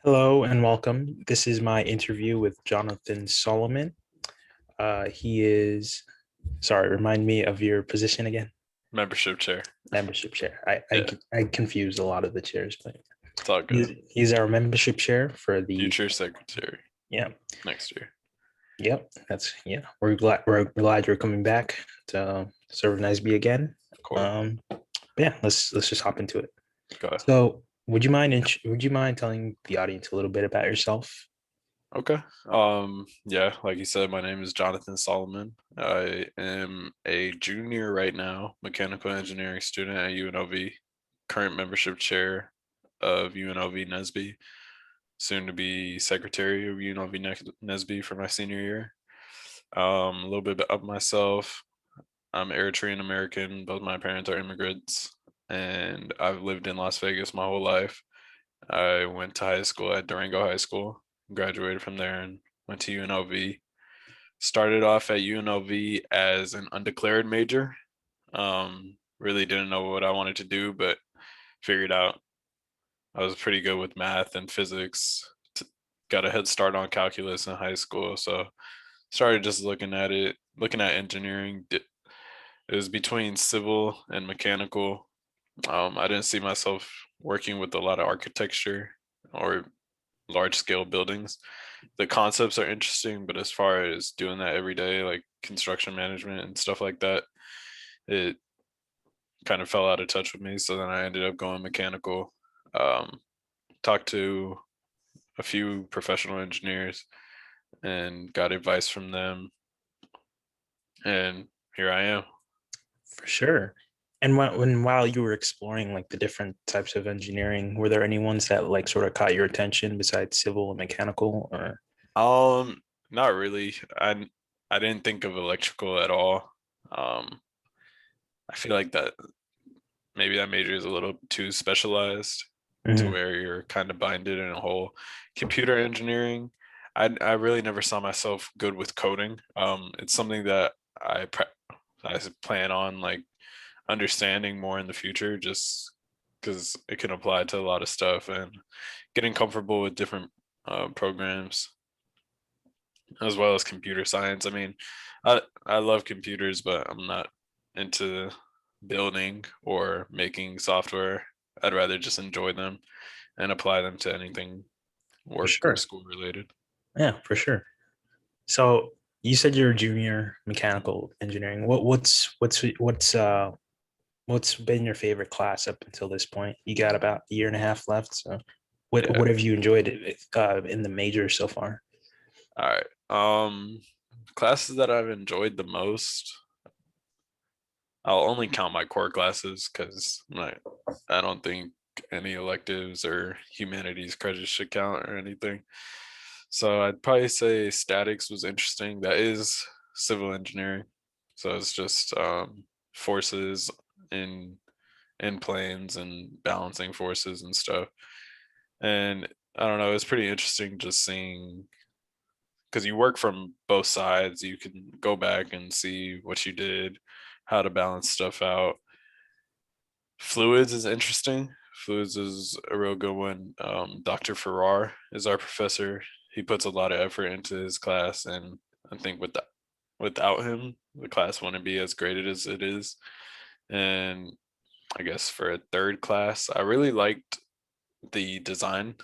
Hello and welcome. This is my interview with Jonathan Solomon. He is, sorry, remind me of your position again. Membership chair. Membership chair. I I, Yeah, I confused a lot of the chairs, but it's all good. he's our membership chair for the, Future secretary yeah, next year. yep. That's, yeah. We're glad you're coming back to serve an NSBE again. Of course. But yeah, let's just hop into it. Go ahead. So, would you mind telling the audience a little bit about yourself? Okay. Yeah, like you said, my name is Jonathan Solomon. I am a junior right now, mechanical engineering student at UNLV, current membership chair of UNLV NSBE, soon to be secretary of UNLV NSBE for my senior year. A little bit of myself. I'm Eritrean American. Both my parents are immigrants, and I've lived in Las Vegas my whole life. I went to high school at Durango High School, graduated from there, and went to UNLV. Started off at UNLV as an undeclared major. Really didn't know what I wanted to do, but figured out I was pretty good with math and physics. Got a head start on calculus in high school, so started just looking at it, looking at engineering. It was between civil and mechanical. I didn't see myself working with a lot of architecture or large scale buildings. The concepts are interesting, but as far as doing that every day, like construction management and stuff like that, it kind of fell out of touch with me. So then I ended up going mechanical. Um, Talked to a few professional engineers and got advice from them. And here I am. For sure. And while you were exploring like the different types of engineering, were there any ones that like sort of caught your attention besides civil and mechanical? Or Not really. I didn't think of electrical at all. Um, I feel like that maybe that major is a little too specialized to Mhm. where you're kind of binded in a whole computer engineering. I really never saw myself good with coding. It's something that I plan on like understanding more in the future, just because it can apply to a lot of stuff and getting comfortable with different programs as well as computer science. I mean, I love computers, but I'm not into building or making software. I'd rather just enjoy them and apply them to anything For work or sure. school related. Yeah, for sure. So you said you're a junior mechanical engineering. What's been your favorite class up until this point? You got about a year and a half left. So Yeah. what have you enjoyed in the major so far? All right. Classes that I've enjoyed the most, I'll only count my core classes because I don't think any electives or humanities credits should count or anything. So I'd probably say statics was interesting. That is civil engineering. So it's just forces in in planes and balancing forces and stuff. And I don't know, it's pretty interesting just seeing because you work from both sides. You can go back and see what you did, how to balance stuff out. Fluids is interesting. Fluids is a real good one. Dr. Farrar is our professor. He puts a lot of effort into his class, and I think without him, the class wouldn't be as graded as it is. And I guess for a third class, I really liked the design.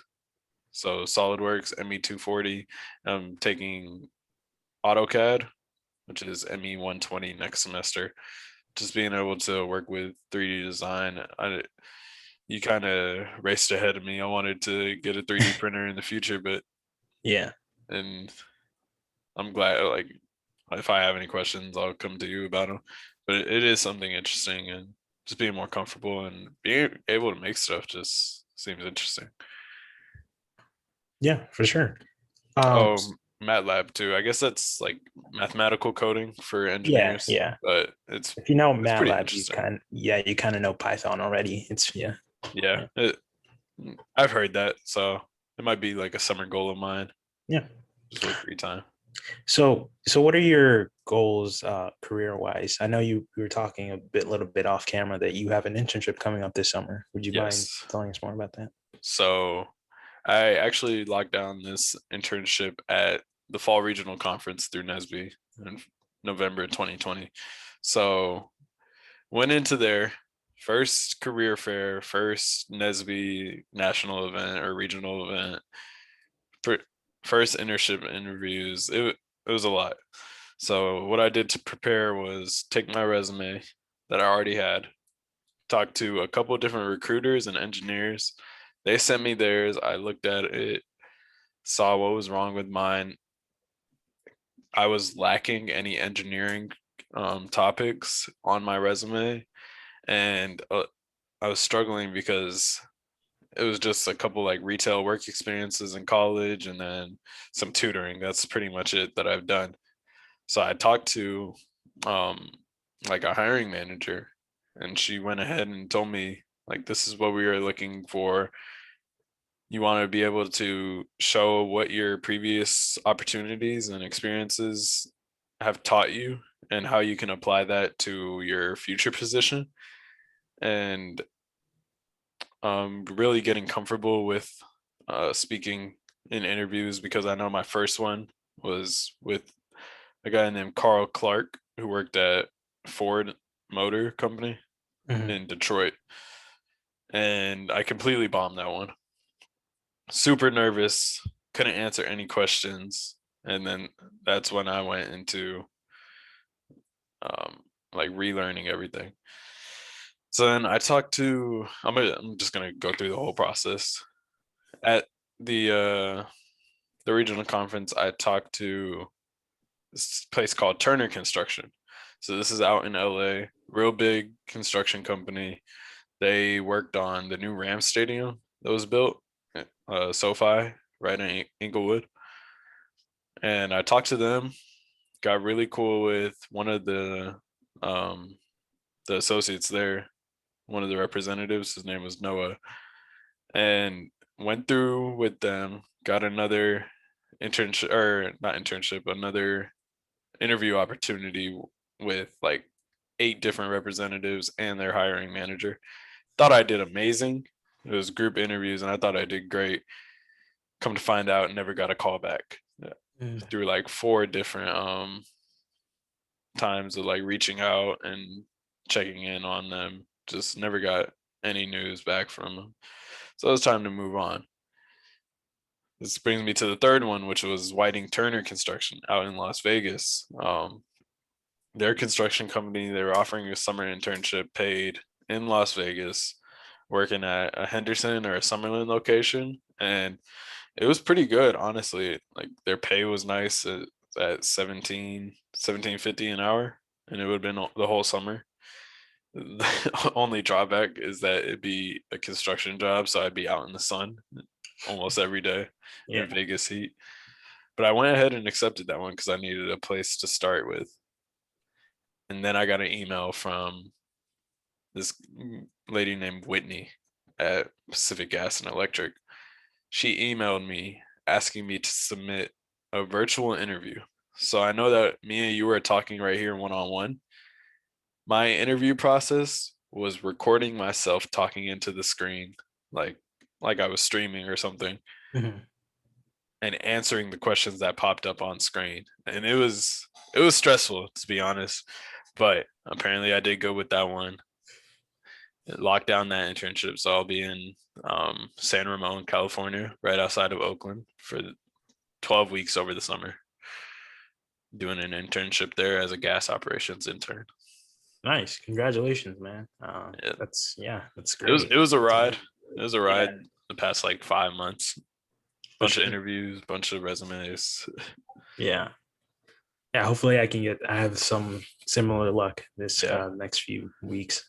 So SolidWorks ME240. I'm taking AutoCAD, which is ME120 next semester. Just being able to work with 3D design, you kind of raced ahead of me. I wanted to get a 3D printer in the future, but Yeah. and I'm glad. Like, if I have any questions, I'll come to you about them. But it is something interesting, and just being more comfortable and being able to make stuff just seems interesting. Yeah, for sure. Um, Oh, MATLAB too. I guess that's like mathematical coding for yeah, engineers, yeah. but If you know it's pretty MATLAB, interesting. you kind of know Python already. It's yeah, Yeah, yeah, I've heard that, so it might be like a summer goal of mine, yeah. just with free time. So what are your goals career wise? I know you were talking little bit off camera that you have an internship coming up this summer. Would you mind Yes. telling us more about that? So I actually locked down this internship at the Fall Regional Conference through NSBE in November 2020. So went into there, first career fair, first NSBE national event or regional event, first internship interviews. It was a lot. So what I did to prepare was take my resume that I already had, talk to a couple of different recruiters and engineers. They sent me theirs. I looked at it, saw what was wrong with mine. I was lacking any engineering topics on my resume, and I was struggling because it was just a couple like retail work experiences in college and then some tutoring. That's pretty much it that I've done. So I talked to um, like a hiring manager, and she went ahead and told me like this is what we are looking for. You want to be able to show what your previous opportunities and experiences have taught you and how you can apply that to your future position, and really getting comfortable with speaking in interviews, because I know my first one was with a guy named Carl Clark who worked at Ford Motor Company Mhm. in Detroit, and I completely bombed that one. Super nervous, couldn't answer any questions, and then that's when I went into um, like relearning everything. So then I talked to. I'm just gonna go through the whole process at the the regional conference. I talked to this place called Turner Construction. So this is out in LA, real big construction company. They worked on the new Rams stadium that was built, SoFi, right in Inglewood. And I talked to them, got really cool with one of um, the associates there, one of the representatives. His name was Noah, and went through with them. Got another internship, or not internship, another interview opportunity with like 8 different representatives and their hiring manager. Thought I did amazing. It was group interviews, and I thought I did great. Come to find out, never got a call back Mm. through like 4 different times of like reaching out and checking in on them. Just never got any news back from them. So it was time to move on. This brings me to the third one, which was Whiting Turner Construction out in Las Vegas. Their construction company, they were offering a summer internship paid in Las Vegas, working at a Henderson or a Summerlin location. And it was pretty good, honestly. Like their pay was nice at 17.50 an hour, and it would have been the whole summer. The only drawback is that it'd be a construction job, so I'd be out in the sun almost every day Yeah. in Vegas heat. But I went ahead and accepted that one because I needed a place to start with. And then I got an email from this lady named Whitney at Pacific Gas and Electric. She emailed me asking me to submit a virtual interview. So I know that me and you were talking right here one on one. My interview process was recording myself talking into the screen, like like I was streaming or something, Mhm. and answering the questions that popped up on screen. And it was stressful, to be honest, but apparently I did go with that one. Lock down that internship, so I'll be in San Ramon, California, right outside of Oakland, for 12 weeks over the summer, doing an internship there as a gas operations intern. Nice. Congratulations, man. Yeah, That's it was great. it was a That's ride. amazing. It was a Yeah, ride the past like 5 months. for Bunch of sure. interviews, bunch of resumes. Yeah. Yeah. Hopefully I have some similar luck this Yeah, next few weeks.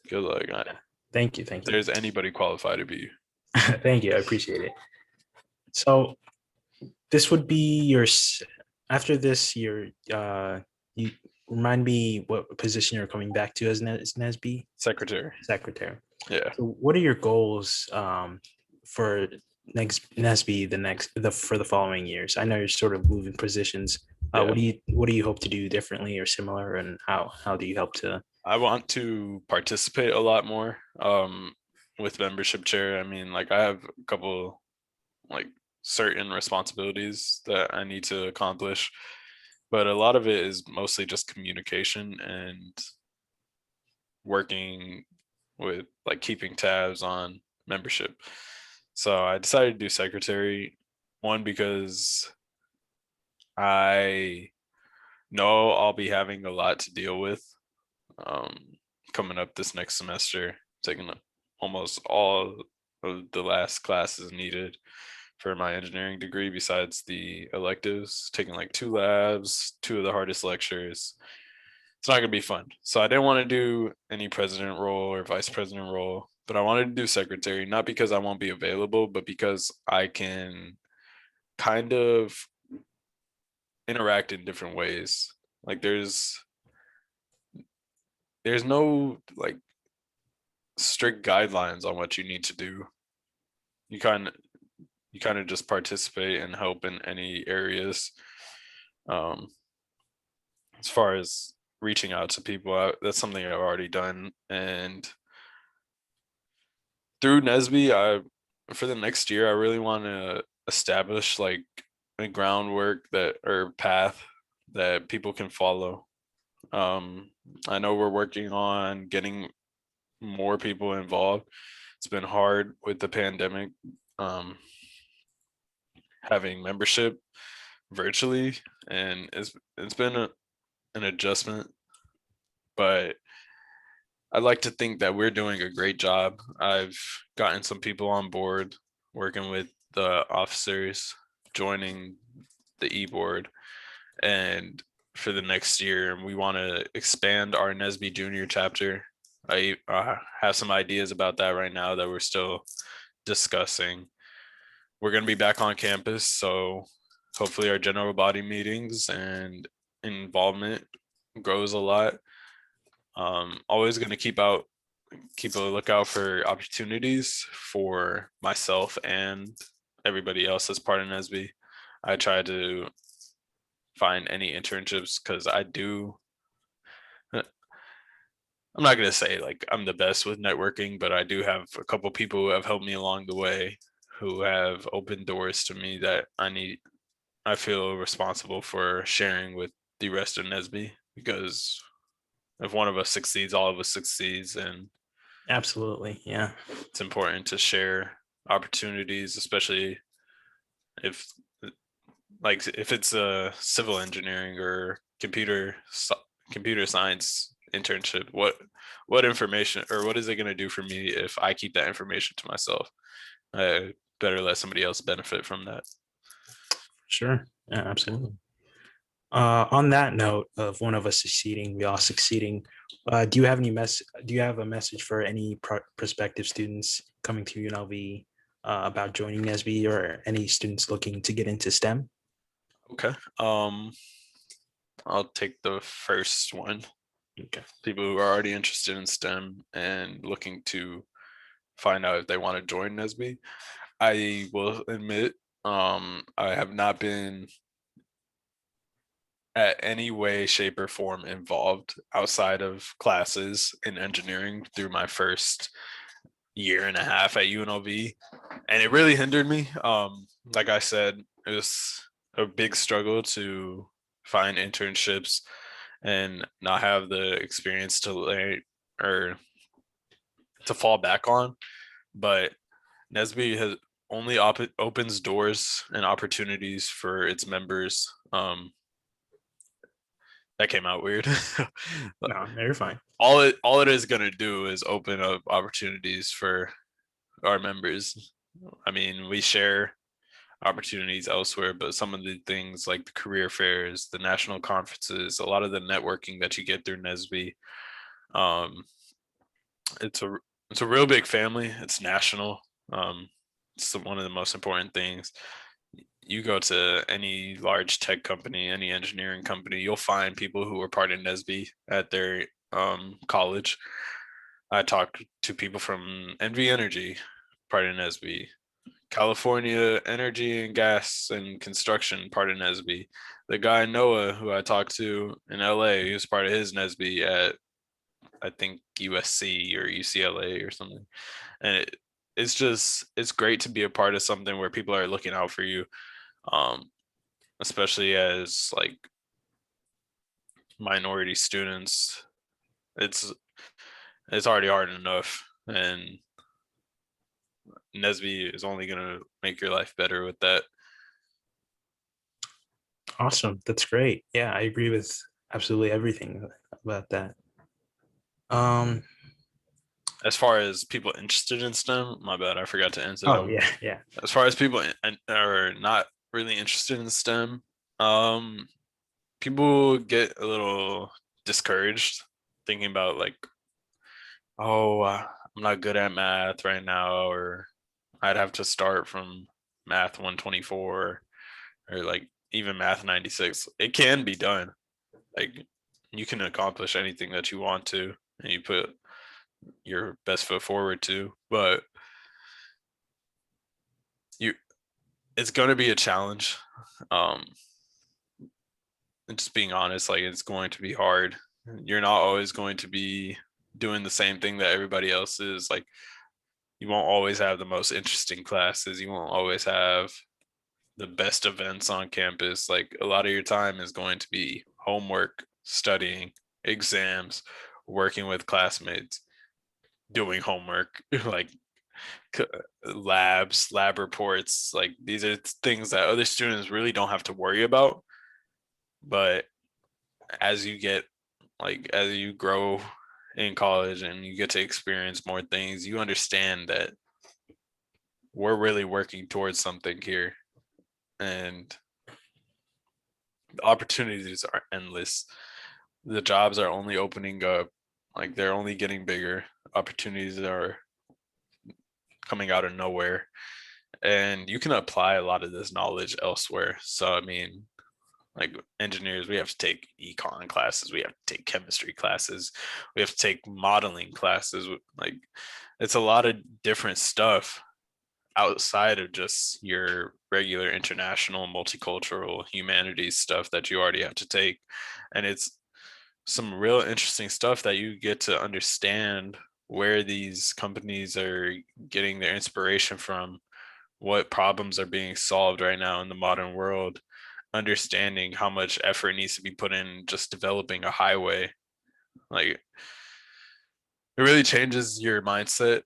good luck. Yeah. Thank you. If Thank you. there's anybody qualified to be you. Thank you. I appreciate it. So this would be after this, you remind me what position you're coming back to as Nesby Secretary. secretary. Yeah. So what are your goals for next Nesby for the following years? I know you're sort of moving positions. Yeah. What do you hope to do differently or similar, and how do you help to? I want to participate a lot more with membership chair. I mean, like I have a couple like certain responsibilities that I need to accomplish, but a lot of it is mostly just communication and working with like keeping tabs on membership. So I decided to do secretary, one because I know I'll be having a lot to deal with um, coming up this next semester, taking almost all of the last classes needed for my engineering degree besides the electives, taking like 2 labs, 2 of the hardest lectures. It's not gonna be fun. So I didn't want to do any president role or vice president role, but I wanted to do secretary, not because I won't be available, but because I can kind of interact in different ways. Like there's no like strict guidelines on what you need to do. You kind of just participate and help in any areas. Um, as far as reaching out to people, that's something I've already done. And through NSBE, for the next year, I really want to establish like a groundwork that or path that people can follow. I know we're working on getting more people involved. It's been hard with the pandemic, um, having membership virtually, and it's been an adjustment, but I like to think that we're doing a great job. I've gotten some people on board, working with the officers, joining the e-board, and for the next year, we want to expand our NSBE Junior chapter. I have some ideas about that right now that we're still discussing. We're going to be back on campus, so hopefully our general body meetings and involvement grows a lot. Always going to keep a lookout for opportunities for myself and everybody else that's part of NSBE. I try to find any internships because I'm not going to say like I'm the best with networking, but I do have a couple people who have helped me along the way, who have opened doors to me that I feel responsible for sharing with the rest of NSBE, because if one of us succeeds, all of us succeeds, and Absolutely. Yeah. it's important to share opportunities, especially if if it's a civil engineering or computer science internship. What information or what is it going to do for me if I keep that information to myself? I better let somebody else benefit from that. Sure. Yeah, absolutely. On that note of one of us succeeding, we all succeeding. Do you have a message for any prospective students coming to UNLV about joining NSBE, or any students looking to get into STEM? Okay. I'll take the first one. Okay. People who are already interested in STEM and looking to find out if they want to join NSBE. I will admit, I have not been at any way, shape, or form involved outside of classes in engineering through my first year and a half at UNLV, and it really hindered me. Like I said, it was a big struggle to find internships and not have the experience to learn or to fall back on. But NSBE has only opens doors and opportunities for its members. That came out weird. No, you're fine. all it is gonna do is open up opportunities for our members. I mean, we share opportunities elsewhere, but some of the things like the career fairs, the national conferences, a lot of the networking that you get through NSBE, um, it's a it's a real big family. It's national. It's one of the most important things. You go to any large tech company, any engineering company, you'll find people who are part of NSBE at their college. I talked to people from NV Energy, part of NSBE, California Energy and Gas and Construction, part of NSBE. The guy Noah, who I talked to in LA, he was part of his NSBE at I think USC or UCLA or something. And it's great to be a part of something where people are looking out for you, um, especially as like minority students. It's it's already hard enough, and NSBE is only gonna make your life better with that. Awesome. That's great. Yeah, I agree with absolutely everything about that. Um, As far as people interested in STEM, my bad, I forgot to answer oh them. yeah, yeah. As far as people are not really interested in STEM, um, people get a little discouraged thinking about like, oh, I'm not good at math right now, or I'd have to start from math 124 or like even math 96. It can be done. Like you can accomplish anything that you want to and you put your best foot forward to, but you it's going to be a challenge. Um and just being honest, like it's going to be hard. You're not always going to be doing the same thing that everybody else is. Like you won't always have the most interesting classes. You won't always have the best events on campus. Like a lot of your time is going to be homework, studying, exams, working with classmates, doing homework, like labs, lab reports. Like these are things that other students really don't have to worry about. But as you get as you grow in college and you get to experience more things, you understand that we're really working towards something here, and the opportunities are endless. The jobs are only opening up, like they're only getting bigger. Opportunities are coming out of nowhere, and you can apply a lot of this knowledge elsewhere. So I mean, like engineers, we have to take econ classes, we have to take chemistry classes, we have to take modeling classes. Like it's a lot of different stuff outside of just your regular international multicultural humanities stuff that you already have to take. And it's some real interesting stuff that you get to understand where these companies are getting their inspiration from, what problems are being solved right now in the modern world, understanding how much effort needs to be put in just developing a highway. Like it really changes your mindset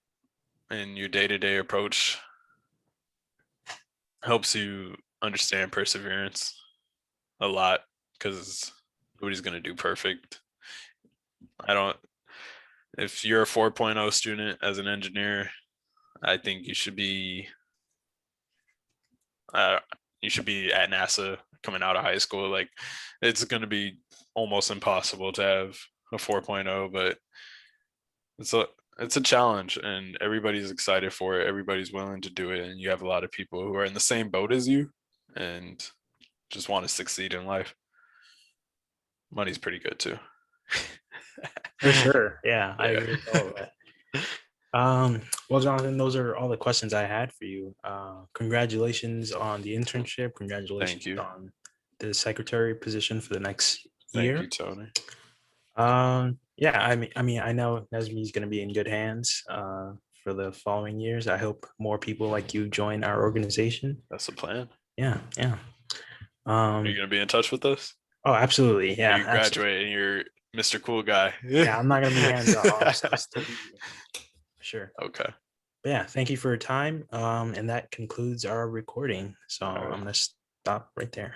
and your day-to-day approach, helps you understand perseverance a lot because nobody's going to do perfect. I don't, if you're a 4.0 student as an engineer, I think uh, you should be at NASA coming out of high school. Like it's going to be almost impossible to have a 4.0, but it's a it's a challenge and everybody's excited for it. Everybody's willing to do it, and you have a lot of people who are in the same boat as you and just want to succeed in life. Money's pretty good too. For sure. Yeah, I Yeah. agree with all of that. Well, Jonathan, those are all the questions I had for you. Congratulations on the internship. Thank Congratulations you. on the secretary position for the next Thank you, year. Tony. Yeah, I mean, I know Nesmi is going to be in good hands for the following years. I hope more people like you join our organization. That's the plan. Yeah, yeah. Are you Um, gonna be in touch with us? oh, absolutely. Or Yeah, you absolutely. graduate and you're Mr. Cool Guy? Yeah, I'm not going to be hands off. I'll still be here. Sure. Okay. But yeah, thank you for your time. And that concludes our recording. So All I'm right. going to stop right there.